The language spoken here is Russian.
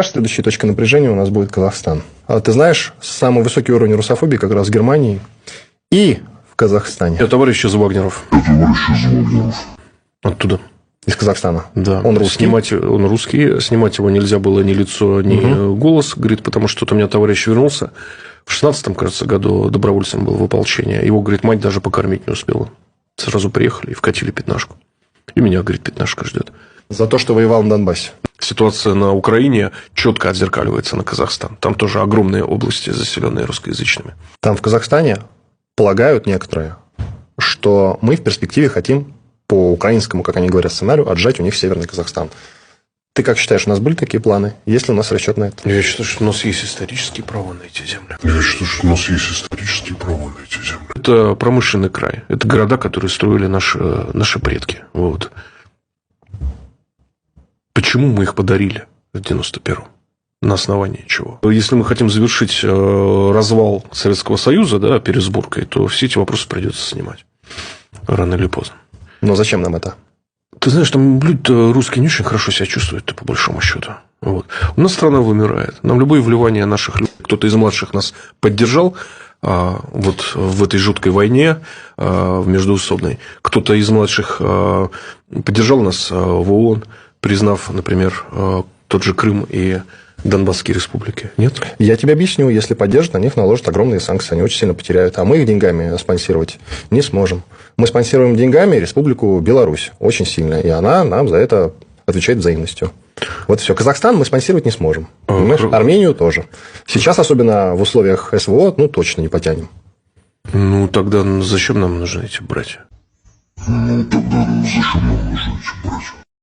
Следующая точка напряжения у нас будет Казахстан. А ты знаешь, самый высокий уровень русофобии как раз в Германии и в Казахстане. Это товарищ из Вагнеров. Оттуда. Из Казахстана. Да. Он русский. Он русский. Снимать его нельзя было ни лицо, ни голос. Говорит, потому что у меня товарищ вернулся. В 16-м, кажется, году добровольцем был в ополчении. Его, говорит, мать даже покормить не успела. Сразу приехали и вкатили пятнашку. И меня, говорит, пятнашка ждет. За то, что воевал на Донбассе. Ситуация на Украине четко отзеркаливается на Казахстан. Там тоже огромные области, заселенные русскоязычными. Там в Казахстане полагают некоторые, что мы в перспективе хотим по украинскому, как они говорят, сценарию отжать у них Северный Казахстан. Ты как считаешь, у нас были такие планы? Есть ли у нас расчет на это? Я считаю, что у нас есть исторические права на эти земли. Это промышленный край. Это города, которые строили наши предки. Вот. Почему мы их подарили в 91-м? На основании чего? Если мы хотим завершить развал Советского Союза, да, пересборкой, то все эти вопросы придется снимать. Рано или поздно. Но зачем нам это? Ты знаешь, там люди русские не очень хорошо себя чувствуют, по большому счету. Вот. У нас страна вымирает. Нам любые вливания наших людей, кто-то из младших нас поддержал вот в этой жуткой войне в междоусобной. Кто-то из младших поддержал нас в ООН, признав, например, тот же Крым и Донбасские республики. Нет? Я тебе объясню. Если поддержат, на них наложат огромные санкции. Они очень сильно потеряют. А мы их деньгами спонсировать не сможем. Мы спонсируем деньгами Республику Беларусь очень сильно. И она нам за это отвечает взаимностью. Вот все. Казахстан мы спонсировать не сможем. Армению тоже. Сейчас, особенно в условиях СВО, точно не потянем. Ну, тогда зачем нам нужны эти братья?